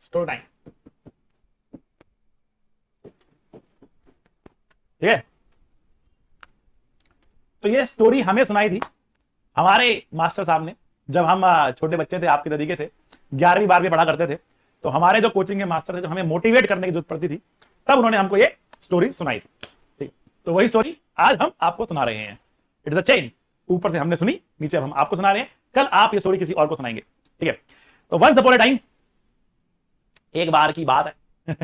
Story time. ठीक है, तो ये स्टोरी हमें सुनाई थी हमारे मास्टर साहब ने जब हम छोटे बच्चे थे, आपके तरीके से 11वीं 12वीं पढ़ा करते थे। तो हमारे जो कोचिंग के मास्टर थे, जो हमें मोटिवेट करने की जरूरत पड़ती थी, तब उन्होंने हमको ये स्टोरी सुनाई थी। ठीक, तो वही स्टोरी आज हम आपको सुना रहे हैं। इट इज अ चेन, ऊपर से हमने सुनी, नीचे अब हम आपको सुना रहे हैं। कल आप ये स्टोरी किसी और को सुनाएंगे। ठीक है, तो वंस अपॉन अ टाइम, एक बार की बात है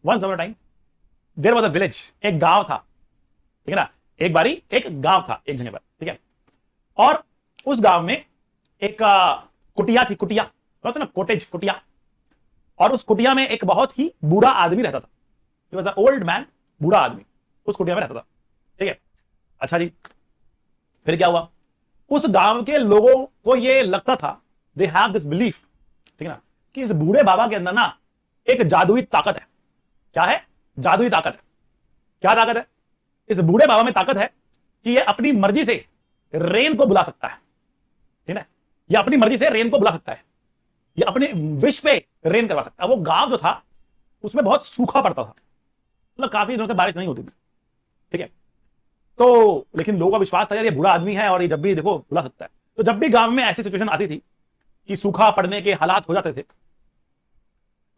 once upon a time there was a village, एक गांव था। ठीक है ना, एक बारी एक गांव था एक जगह पर। ठीक है, और उस गांव में एक कुटिया थी, कुटिया बोलते ना, कोटेज, कुटिया। और उस कुटिया में एक बहुत ही बूढ़ा आदमी रहता था। It was a old man, बूढ़ा आदमी उस कुटिया में रहता था। ठीक है, अच्छा जी, फिर क्या हुआ? उस गांव के लोगों को ये लगता था, दे हैव दिस बिलीफ, ठीक है ना, कि इस बूढ़े बाबा के अंदर ना एक जादुई ताकत है। क्या है? जादुई ताकत है। क्या ताकत है? इस बूढ़े बाबा में ताकत है कि ये अपनी मर्जी से रेन को बुला सकता है। ठीक है, ये अपनी मर्जी से रेन को बुला सकता है, ये अपने विश पे रेन करवा सकता है। वो गांव जो था उसमें बहुत सूखा पड़ता था, मतलब काफी दिनों से बारिश नहीं होती थी। ठीक है, तो लेकिन लोगों का विश्वास था यार ये बूढ़ा आदमी है और ये जब भी देखो बुला सकता है। तो जब भी गांव में ऐसी सिचुएशन आती थी कि सूखा पड़ने के हालात हो जाते थे,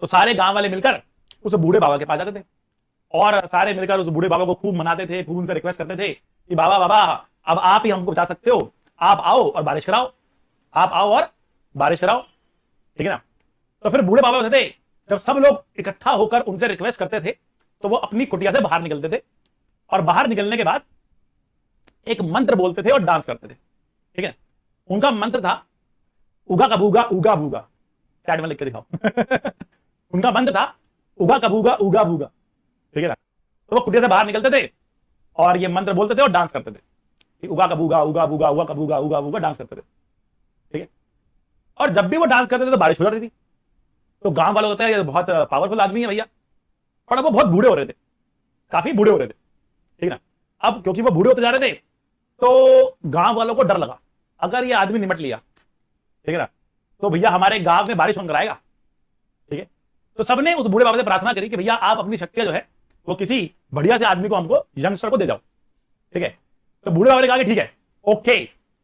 तो सारे गांव वाले मिलकर उस बूढ़े बाबा के पास जाते थे और सारे मिलकर उस बूढ़े बाबा को खूब मनाते थे, खूब उनसे रिक्वेस्ट करते थे कि बाबा बाबा अब आप ही हमको बचा सकते हो, आप आओ और बारिश कराओ, आप आओ और बारिश कराओ। ठीक है ना, तो फिर बूढ़े बाबा होते थे, जब सब लोग इकट्ठा होकर उनसे रिक्वेस्ट करते थे तो वो अपनी कुटिया से बाहर निकलते थे और बाहर निकलने के बाद एक मंत्र बोलते थे और डांस करते थे। ठीक है, उनका मंत्र था उगा कबूगा उगा बूगा। चैट में लिख के दिखाओ उनका मंत्र था उगा कबूगा उगा बूगा। ठीक है ना, तो वो कुटिया से बाहर निकलते थे और ये मंत्र बोलते थे और डांस करते थे, उगा कबूगा उगा बूगा, उगा कबूगा उगा बूगा, डांस करते थे। ठीक है, और जब भी वो डांस करते थे तो बारिश हो जाती थी। तो गांव वाले होते हैं ये बहुत पावरफुल आदमी है भैया, और अब वो बहुत बूढ़े हो रहे थे, काफी बूढ़े हो रहे थे। ठीक है ना, अब क्योंकि वो बूढ़े होते जा रहे थे तो गांव वालों को डर लगा, अगर ये आदमी निमट लिया, ठीक है ना, तो भैया हमारे गांव में बारिश होकर कराएगा। ठीक है, तो सबने उस बूढ़े बाबा से प्रार्थना करी कि भैया आप अपनी शक्तियां जो है वो किसी बढ़िया से आदमी को, हमको यंगस्टर को दे जाओ। ठीक है, तो बूढ़े बाबा ने कहा कि ठीक है, okay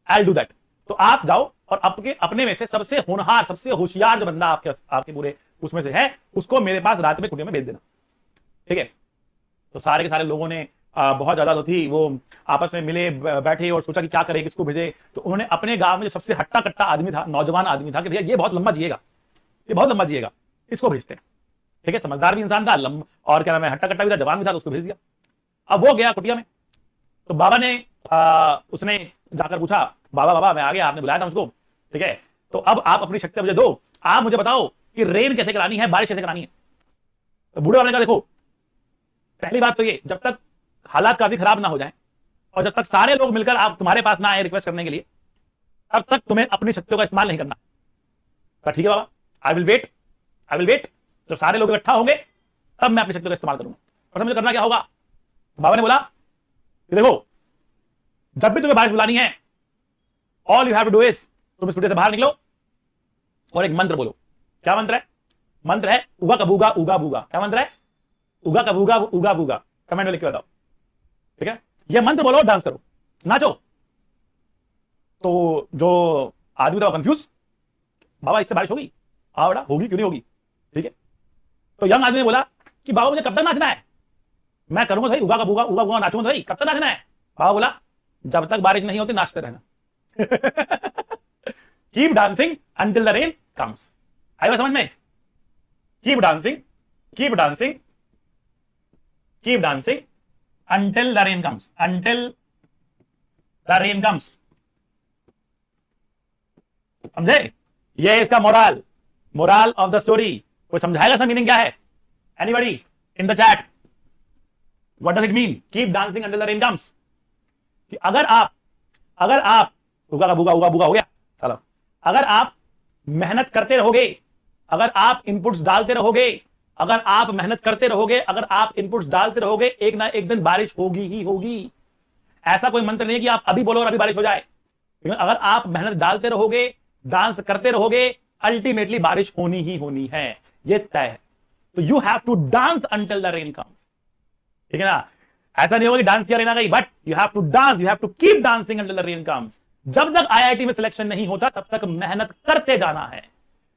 I will do that. तो आप जाओ और आपके अपने में से सबसे होनहार, सबसे होशियार जो बंदा आपके पूरे उसमें से है, उसको मेरे पास रात में कुटिया में भेज देना। ठीक है, तो सारे के सारे लोगों ने बहुत ज्यादा तो थी, वो आपस में मिले बैठे और सोचा कि क्या करें, किसको भेजे। तो उन्होंने अपने गांव में जो सबसे हट्टा कट्टा आदमी था, नौजवान आदमी था, कि भैया ये बहुत लंबा जिएगा, ये बहुत लंबा जिएगा, इसको भेजते हैं। ठीक है, समझदार भी इंसान था, और क्या नाम है, हट्टा कट्टा भी था, जवान भी था, तो उसको भेज दिया। अब वो गया कुटिया में, तो बाबा ने उसने जाकर पूछा, बाबा बाबा मैं आ गया, आपने बुलाया था मुझको। ठीक है, तो अब आप अपनी शक्ति मुझे दो, आप मुझे बताओ कि रेन कैसे करानी है, बारिश कैसे करानी है। तो बूढ़े बाबा ने कहा देखो, पहली बात तो ये, जब तक हालात काफी खराब ना हो जाएं और जब तक सारे लोग मिलकर आप तुम्हारे पास ना आए रिक्वेस्ट करने के लिए, तब तक तुम्हें अपनी शक्तियों का इस्तेमाल नहीं करना। तो ठीक है बाबा, I will wait, I will wait. जब सारे लोग इकट्ठा होंगे तब मैं अपनी शक्तियों का इस्तेमाल करूंगा। और मुझे करना क्या होगा? बाबा ने बोला कि देखो, जब भी तुम्हें बारिश बुलानी है, all you have to do is, तुम इस कुटिया से बाहर निकलो और एक मंत्र बोलो। क्या मंत्र है? मंत्र है उगा कबूगा उगा बूगा। क्या मंत्र है? उगा कबूगा उगा बूगा। कमेंट में लिख के बताओ। ठीक है, ये मंत्र बोलो, डांस करो, नाचो। तो जो आदमी था कंफ्यूज, बाबा इससे बारिश होगी? हाँ बेटा होगी, क्यों नहीं होगी। ठीक है, तो यंग आदमी ने बोला कि बाबा मुझे कब तक नाचना है? मैं करूंगा सही, उगा कबूगा उगा बूगा नाचूंगा सही, कब तक नाचना है? बाबा बोला जब तक बारिश नहीं होती नाचते रहना keep dancing until the rain comes. आइए समझ में? Keep dancing, keep dancing, keep dancing until the rain comes, until the rain comes. समझे? ये इसका moral, moral of the story. कोई समझाएगा इसका मीनिंग क्या है? Anybody in the chat, what does it mean keep dancing until the rain comes? कि अगर आप उगा का बुगा, उगा बुगा हो गया, चलो, अगर आप मेहनत करते रहोगे, अगर आप इनपुट्स डालते रहोगे, अगर आप मेहनत करते रहोगे, अगर आप इनपुट्स डालते रहोगे, एक ना एक दिन बारिश होगी ही होगी। ऐसा कोई मंत्र नहीं है कि आप अभी बोलो और अभी बारिश हो जाए, लेकिन अगर आप मेहनत डालते रहोगे, डांस करते रहोगे, अल्टीमेटली बारिश होनी ही होनी है। ये तय है। तो you have to dance until the rain comes, ठीक है ना। ऐसा नहीं होगा कि डांस किया रेन आ गई, but you have to dance, you have to keep dancing until the rain comes. जब तक आईआईटी में सिलेक्शन नहीं होता तब तक मेहनत करते जाना है।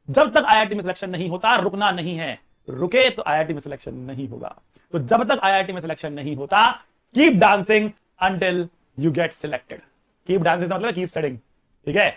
जब तक आईआईटी में सिलेक्शन नहीं होता रुकना नहीं है, रुके तो आईआईटी में सिलेक्शन नहीं होगा। तो जब तक आईआईटी में सिलेक्शन नहीं होता, keep dancing until you get selected. Keep dancing मतलब कीप स्टडिंग, ठीक है।